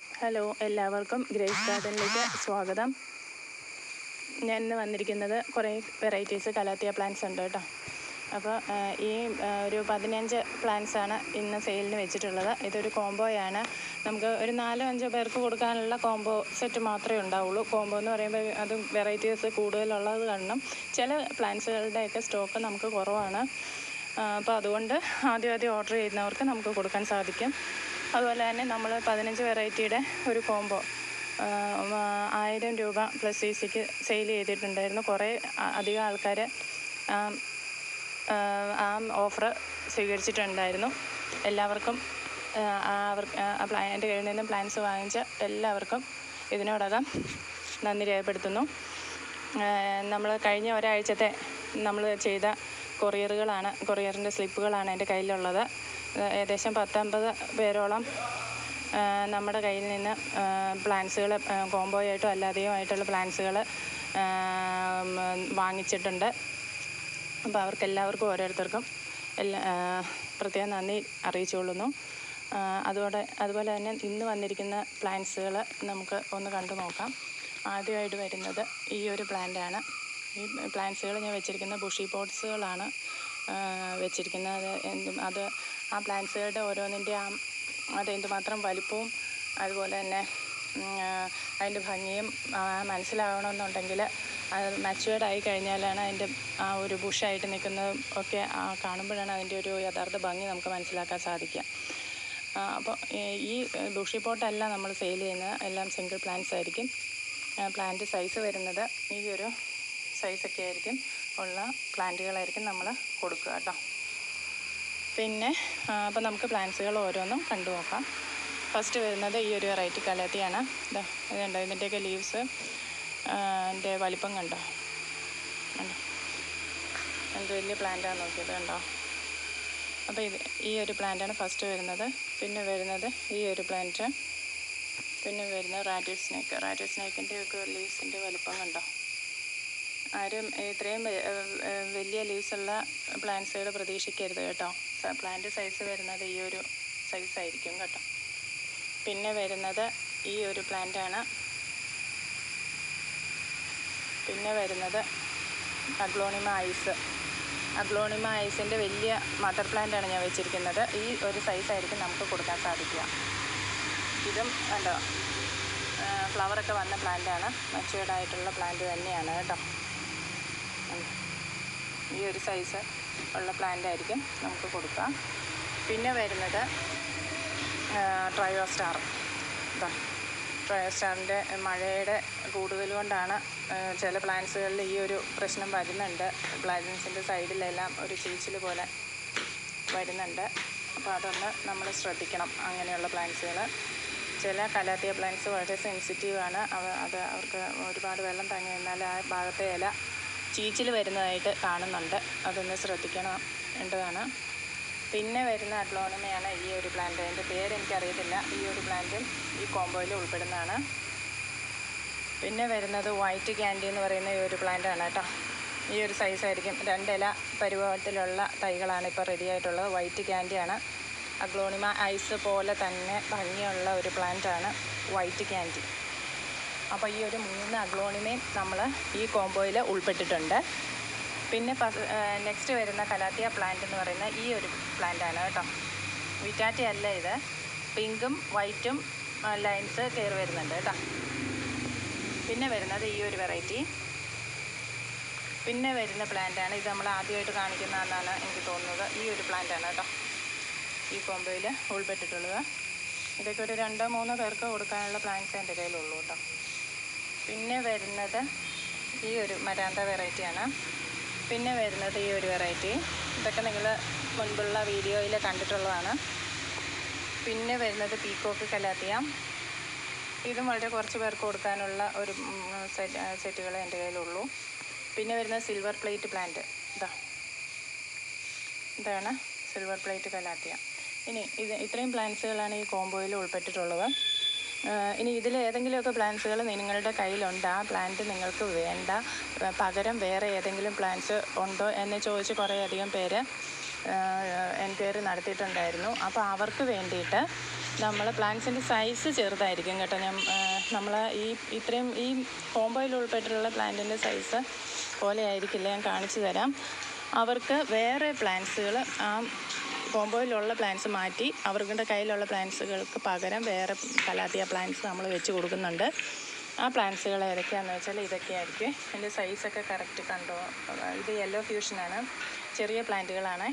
Hello, എല്ലാവർക്കും grace ഗാർഡനിലേക്ക് സ്വാഗതം. ഞാൻ ഇന്ന് വന്നിരിക്കുന്നത് കുറേ വെറൈറ്റീസ് കലാത്തിയ പ്ലാന്റ്സ് ഉണ്ട് കേട്ടോ. അപ്പോൾ ഈ ഒരു 15 പ്ലാന്റ്സാണ് ഇന്ന് സെയിലിന് വെച്ചിട്ടുള്ളത്. ഇതൊരു കോംബോയാണ്. നമുക്ക് ഒരു 4-5 പേർക്ക് കൊടുക്കാനുള്ള കോംബോ സെറ്റ് മാത്രമേ ഉണ്ടാവുള്ളൂ. കോംബോ എന്ന് പറയുമ്പോൾ അത് വെറൈറ്റീസ് കൂടുതലുള്ളത് കാരണം ചില പ്ലാന്റ്സുകളുടെയൊക്കെ സ്റ്റോക്ക് നമുക്ക് കുറവാണ്. അപ്പോൾ അതുകൊണ്ട് ആദ്യം ഓർഡർ ചെയ്യുന്നവർക്ക് നമുക്ക് കൊടുക്കാൻ സാധിക്കും. അതുപോലെ തന്നെ നമ്മൾ 15 വെറൈറ്റിയുടെ ഒരു കോംബോ 1000 രൂപ പ്ലസ് CCക്ക് സെയിൽ ചെയ്തിട്ടുണ്ടായിരുന്നു. കുറേ അധികം ആൾക്കാർ ആ ഓഫർ സ്വീകരിച്ചിട്ടുണ്ടായിരുന്നു. എല്ലാവർക്കും എൻ്റെ കയ്യിൽ നിന്നും പ്ലാൻസ് വാങ്ങിച്ച എല്ലാവർക്കും ഇതിനോടകം നന്ദി രേഖപ്പെടുത്തുന്നു. നമ്മൾ കഴിഞ്ഞ ഒരാഴ്ചത്തെ നമ്മൾ ചെയ്ത കൊറിയറിൻ്റെ സ്ലിപ്പുകളാണ് എൻ്റെ കയ്യിലുള്ളത്. ഏകദേശം 10-50 പേരോളം നമ്മുടെ കയ്യിൽ നിന്ന് പ്ലാൻസുകൾ കോംബോ ആയിട്ടോ അല്ലാതെയോ ആയിട്ടുള്ള പ്ലാൻസുകൾ വാങ്ങിച്ചിട്ടുണ്ട്. അപ്പോൾ അവർക്കെല്ലാവർക്കും ഓരോരുത്തർക്കും പ്രത്യേകം നന്ദി അറിയിച്ചുകൊള്ളുന്നു. അതുപോലെ തന്നെ ഇന്ന് വന്നിരിക്കുന്ന പ്ലാന്റ്സുകൾ നമുക്ക് ഒന്ന് കണ്ടു നോക്കാം. ആദ്യമായിട്ട് വരുന്നത് ഈ ഒരു പ്ലാന്റാണ്. ഈ പ്ലാന്റ്സുകൾ ഞാൻ വെച്ചിരിക്കുന്ന ബുഷി പോട്ട്സുകളാണ് വെച്ചിരിക്കുന്നത്. അത് ആ പ്ലാന്റ്സുകളുടെ ഓരോന്നിൻ്റെ അത് എന്തുമാത്രം വലിപ്പവും അതുപോലെ തന്നെ അതിൻ്റെ ഭംഗിയും മനസ്സിലാവണമെന്നുണ്ടെങ്കിൽ അത് മാച്ചുവേർഡായി കഴിഞ്ഞാലാണ് അതിൻ്റെ ആ ഒരു ബുഷായിട്ട് നിൽക്കുന്നതും ഒക്കെ കാണുമ്പോഴാണ് അതിൻ്റെ ഒരു യഥാർത്ഥ ഭംഗി നമുക്ക് മനസ്സിലാക്കാൻ സാധിക്കുക. അപ്പോൾ ഈ ബുഷി പോട്ടല്ല നമ്മൾ സെയിൽ ചെയ്യുന്നത്, എല്ലാം സിംഗിൾ പ്ലാന്റ്സ് ആയിരിക്കും. പ്ലാന്റ് സൈസ് വരുന്നത് ഈ ഒരു സൈസൊക്കെ ആയിരിക്കും ഉള്ള പ്ലാന്റുകളായിരിക്കും നമ്മൾ കൊടുക്കുക കേട്ടോ. പിന്നെ അപ്പോൾ നമുക്ക് പ്ലാന്റ്സുകൾ ഓരോന്നും കണ്ടു നോക്കാം. ഫസ്റ്റ് വരുന്നത് ഈ ഒരു വെറൈറ്റി കലാത്തിയാണ്. ഇതുണ്ടോ, ഇതിൻ്റെയൊക്കെ ലീവ്സ് എൻ്റെ വലിപ്പം കണ്ടോ എന്ത് വലിയ പ്ലാന്റാണ് നോക്കിയത് കണ്ടോ. അപ്പോൾ ഈ ഒരു പ്ലാന്റാണ് ഫസ്റ്റ് വരുന്നത്. പിന്നെ വരുന്നത് ഈ ഒരു പ്ലാന്റ്. പിന്നെ വരുന്നത് റാറ്റിൽ സ്നേക്കിൻ്റെ ഒക്കെ ലീവ്സിൻ്റെ വലിപ്പം കണ്ടോ. ആരും ഇത്രയും വലിയ ലീവ്സുള്ള പ്ലാന്റ്സുകൾ പ്രതീക്ഷിക്കരുത് കേട്ടോ. പ്ലാന്റ് സൈസ് വരുന്നത് ഈ ഒരു സൈസായിരിക്കും കേട്ടോ. പിന്നെ വരുന്നത് ഈ ഒരു പ്ലാന്റാണ്. പിന്നെ വരുന്നത് അഗ്ലോണിമ ഐസിൻ്റെ വലിയ മദർ പ്ലാന്റാണ് ഞാൻ വെച്ചിരിക്കുന്നത്. ഈ ഒരു സൈസായിരിക്കും നമുക്ക് കൊടുക്കാൻ സാധിക്കുക. ഇതും കണ്ടോ ഫ്ലവറൊക്കെ വന്ന പ്ലാന്റാണ്. മച്ചുവേർഡായിട്ടുള്ള പ്ലാന്റ് തന്നെയാണ് കേട്ടോ. ഈ ഒരു സൈസ് ഉള്ള പ്ലാന്റ് ആയിരിക്കും നമുക്ക് കൊടുക്കാം. പിന്നെ വരുന്നത് ട്രയോസ്റ്റാറിൻ്റെ മഴയുടെ കൂടുതൽ കൊണ്ടാണ് ചില പ്ലാന്റ്സുകളിൽ ഈ ഒരു പ്രശ്നം വരുന്നുണ്ട്. പ്ലാന്റ്സിൻ്റെ സൈഡിലെല്ലാം ഒരു ചീച്ചിൽ പോലെ വരുന്നുണ്ട്. അപ്പോൾ അതൊന്ന് നമ്മൾ ശ്രദ്ധിക്കണം. അങ്ങനെയുള്ള പ്ലാന്റ്സുകൾ, ചില കലാത്തിയ പ്ലാന്റ്സ് വളരെ സെൻസിറ്റീവാണ്. അവർക്ക് ഒരുപാട് വെള്ളം തങ്ങി നിന്നാൽ ആ ഭാഗത്തെ ഇല ചീച്ചിൽ വരുന്നതായിട്ട് കാണുന്നുണ്ട്. അതൊന്ന് ശ്രദ്ധിക്കേണ്ടതാണ്. പിന്നെ വരുന്ന അഗ്ലോണിമയാണ് ഈ ഒരു പ്ലാന്റ്. അതിൻ്റെ പേരെനിക്കറിയത്തില്ല. ഈ ഒരു പ്ലാന്റും ഈ കോംബോയിൽ ഉൾപ്പെടുന്നതാണ്. പിന്നെ വരുന്നത് വൈറ്റ് ക്യാൻഡി എന്ന് പറയുന്ന ഈ ഒരു പ്ലാന്റാണ് കേട്ടോ. ഈ ഒരു സൈസായിരിക്കും. 2 ഇല പരുവത്തിലുള്ള തൈകളാണ് ഇപ്പോൾ റെഡി ആയിട്ടുള്ളത്. വൈറ്റ് ക്യാൻഡിയാണ്. അഗ്ലോണിമ ഐസ് പോലെ തന്നെ ഭംഗിയുള്ള ഒരു പ്ലാന്റാണ് വൈറ്റ് ക്യാൻഡി. അപ്പോൾ ഈ ഒരു 3 അഗ്ലോണിമയും നമ്മൾ ഈ കോംബോയിൽ ഉൾപ്പെട്ടിട്ടുണ്ട്. പിന്നെ നെക്സ്റ്റ് വരുന്ന കലാത്തിയ പ്ലാന്റ് എന്ന് പറയുന്ന ഈ ഒരു പ്ലാന്റാണ് കേട്ടോ. വിറ്റാറ്റി അല്ല ഇത്. പിങ്കും വൈറ്റും ലൈൻസ് കയറി വരുന്നുണ്ട് കേട്ടോ. പിന്നെ വരുന്നത് ഈ ഒരു വെറൈറ്റി. പിന്നെ വരുന്ന പ്ലാന്റാണ് ഇത്. നമ്മൾ ആദ്യമായിട്ട് കാണിക്കുന്നതെന്നാണ് എനിക്ക് തോന്നുന്നത്. ഈ ഒരു പ്ലാന്റാണ് കേട്ടോ ഈ കോംബോയിൽ ഉൾപ്പെട്ടിട്ടുള്ളത്. ഇതൊക്കെ ഒരു 2-3 പേർക്ക് കൊടുക്കാനുള്ള പ്ലാന്റ്സ് എൻ്റെ കയ്യിലുള്ളൂ കേട്ടോ. പിന്നെ വരുന്നത് ഈ ഒരു മരാന്ത വെറൈറ്റിയാണ്. പിന്നെ വരുന്നത് ഈ ഒരു വെറൈറ്റി. ഇതൊക്കെ നിങ്ങൾ മുൻപുള്ള വീഡിയോയിൽ കണ്ടിട്ടുള്ളതാണ്. പിന്നെ വരുന്നത് പീക്കോക്ക് കലാത്തിയ. ഇതും വളരെ കുറച്ച് പേർക്ക് കൊടുക്കാനുള്ള ഒരു സെറ്റുകൾ എൻ്റെ കയ്യിലുള്ളൂ. പിന്നെ വരുന്നത് സിൽവർ പ്ലേറ്റ് പ്ലാന്റ്. ഇതാണ് സിൽവർ പ്ലേറ്റ് കലാത്തിയ. ഇനി ഇത്രയും പ്ലാന്റ്സുകളാണ് ഈ കോംബോയിൽ ഉൾപ്പെട്ടിട്ടുള്ളത്. ഇനി ഇതിൽ ഏതെങ്കിലുമൊക്കെ പ്ലാന്റ്സുകൾ നിങ്ങളുടെ കയ്യിലുണ്ട്, ആ പ്ലാന്റ് നിങ്ങൾക്ക് വേണ്ട, പകരം വേറെ ഏതെങ്കിലും പ്ലാന്റ്സ് ഉണ്ടോ എന്ന് ചോദിച്ച് കുറേയധികം പേര് എൻക്വയറി നടത്തിയിട്ടുണ്ടായിരുന്നു. അപ്പോൾ അവർക്ക് വേണ്ടിയിട്ട് നമ്മൾ പ്ലാന്റ്സിൻ്റെ സൈസ് ചെറുതായിരിക്കും കേട്ടോ. നമ്മൾ ഇത്രയും ഈ കോംബോയിൽ ഉൾപ്പെട്ടിട്ടുള്ള പ്ലാന്റിൻ്റെ സൈസ് പോലെ ആയിരിക്കില്ല. ഞാൻ കാണിച്ചു തരാം. അവർക്ക് വേറെ പ്ലാന്റ്സുകൾ ആ കോംബോയിലുള്ള പ്ലാന്റ്സ് മാറ്റി അവരുടെ കയ്യിലുള്ള പ്ലാന്റ്സുകൾക്ക് പകരം വേറെ കലാത്തിയ പ്ലാന്റ്സ് നമ്മൾ വെച്ച് കൊടുക്കുന്നുണ്ട്. ആ പ്ലാന്റ്സുകൾ ഏതൊക്കെയാണെന്ന് വെച്ചാൽ ഇതൊക്കെയായിരിക്കും. എൻ്റെ സൈസൊക്കെ കറക്റ്റ് കണ്ടോ. ഇത് യെല്ലോ ഫ്യൂഷനാണ്, ചെറിയ പ്ലാന്റുകളാണ്.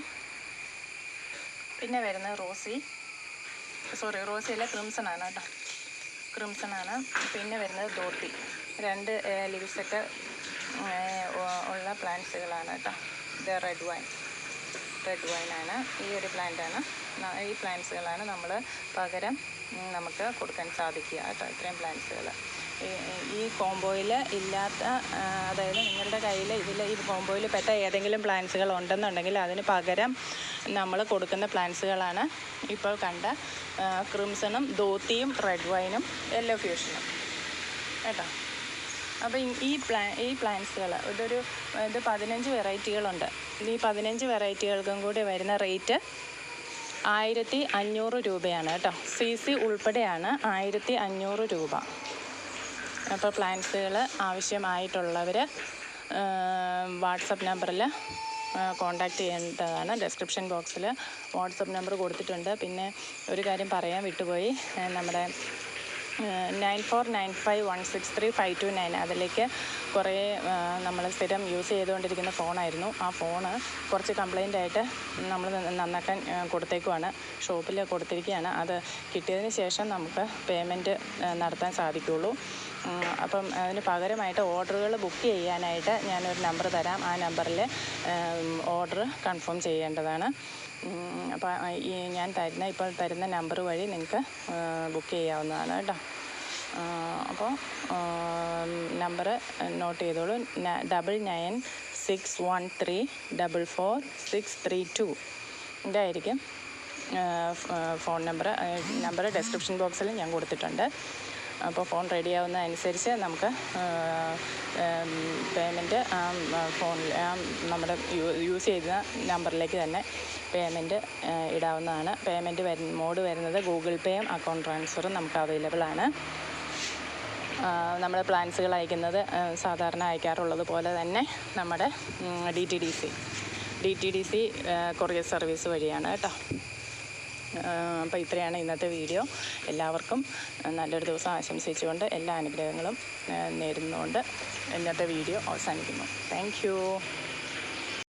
പിന്നെ വരുന്നത് റോസിയല്ല, ക്രിംസണാണ് കേട്ടോ, ക്രിംസണാണ്. പിന്നെ വരുന്നത് ദോത്തി, 2 ലീവ്സൊക്കെ ഉള്ള പ്ലാന്റ്സുകളാണ് കേട്ടോ. ഇത് റെഡ് വൈനാണ്. ഈ ഒരു പ്ലാന്റാണ്. ഈ പ്ലാന്റ്സുകളാണ് നമ്മൾ പകരം നമുക്ക് കൊടുക്കാൻ സാധിക്കുക കേട്ടോ. ഇത്രയും പ്ലാന്റ്സുകൾ ഈ കോംബോയിൽ ഇല്ലാത്ത, അതായത് നിങ്ങളുടെ കയ്യിൽ ഈ കോംബോയിൽ പെട്ട ഏതെങ്കിലും പ്ലാന്റ്സുകൾ ഉണ്ടെന്നുണ്ടെങ്കിൽ അതിന് പകരം നമ്മൾ കൊടുക്കുന്ന പ്ലാന്റ്സുകളാണ് ഇപ്പോൾ കണ്ട ക്രിംസണും ദോത്തിയും റെഡ് വൈനും യെല്ലോ ഫ്യൂഷനും കേട്ടോ. അപ്പോൾ ഈ പ്ലാന്റ്സുകൾ ഇത് 15 വെറൈറ്റികളുണ്ട്. ഈ 15 വെറൈറ്റികൾക്കും കൂടി വരുന്ന റേറ്റ് 1500 രൂപയാണ് കേട്ടോ. CC ഉൾപ്പെടെയാണ് 1500 രൂപ. അപ്പോൾ പ്ലാന്റ്സുകൾ ആവശ്യമായിട്ടുള്ളവർ വാട്സപ്പ് നമ്പറിൽ കോൺടാക്റ്റ് ചെയ്യേണ്ടതാണ്. ഡിസ്ക്രിപ്ഷൻ ബോക്സിൽ വാട്സപ്പ് നമ്പർ കൊടുത്തിട്ടുണ്ട്. പിന്നെ ഒരു കാര്യം പറയാൻ വിട്ടുപോയി, നമ്മുടെ 9495163529 അതിലേക്ക് കുറേ നമ്മൾ സ്ഥിരം യൂസ് ചെയ്തുകൊണ്ടിരിക്കുന്ന ഫോണായിരുന്നു. ആ ഫോണ് കുറച്ച് കംപ്ലൈൻ്റ് ആയിട്ട് നമ്മൾ നന്നാക്കാൻ കൊടുത്തേക്കുവാണ്, ഷോപ്പിൽ കൊടുത്തിരിക്കുകയാണ്. അത് കിട്ടിയതിന് ശേഷം നമുക്ക് പേയ്മെൻറ്റ് നടത്താൻ സാധിക്കുകയുള്ളൂ. അപ്പം അതിന് പകരമായിട്ട് ഓർഡറുകൾ ബുക്ക് ചെയ്യാനായിട്ട് ഞാനൊരു നമ്പർ തരാം. ആ നമ്പറിൽ ഓർഡർ കൺഫേം ചെയ്യേണ്ടതാണ്. അപ്പോൾ ഞാൻ ഇപ്പോൾ തരുന്ന നമ്പർ വഴി നിങ്ങൾക്ക് ബുക്ക് ചെയ്യാവുന്നതാണ് കേട്ടോ. അപ്പോൾ നമ്പർ നോട്ട് ചെയ്തോളൂ. 9961344632 ഇതായിരിക്കും ഫോൺ നമ്പർ ഡിസ്ക്രിപ്ഷൻ ബോക്സിൽ ഞാൻ കൊടുത്തിട്ടുണ്ട്. അപ്പോൾ ഫോൺ റെഡിയാവുന്ന അനുസരിച്ച് നമുക്ക് പേയ്മെൻറ്റ് ഫോണിൽ നമ്മുടെ യൂസ് ചെയ്യുന്ന നമ്പറിലേക്ക് തന്നെ പേയ്മെൻറ്റ് ഇടാവുന്നതാണ്. പേയ്മെൻറ്റ് മോഡ് വരുന്നത് ഗൂഗിൾ പേയും അക്കൗണ്ട് ട്രാൻസ്ഫറും നമുക്ക് അവൈലബിൾ ആണ്. നമ്മൾ പ്ലാൻസുകൾ അയക്കുന്നത് സാധാരണ അയക്കാറുള്ളത് പോലെ തന്നെ നമ്മുടെ DTDC കൊറിയർ സർവീസ് വഴിയാണ് കേട്ടോ. അപ്പോൾ ഇത്രയാണ് ഇന്നത്തെ വീഡിയോ. എല്ലാവർക്കും നല്ലൊരു ദിവസം ആശംസിച്ചുകൊണ്ട് എല്ലാ അനുഗ്രഹങ്ങളും നേരുന്നുകൊണ്ട് ഇന്നത്തെ വീഡിയോ അവസാനിക്കുന്നു. Thank you.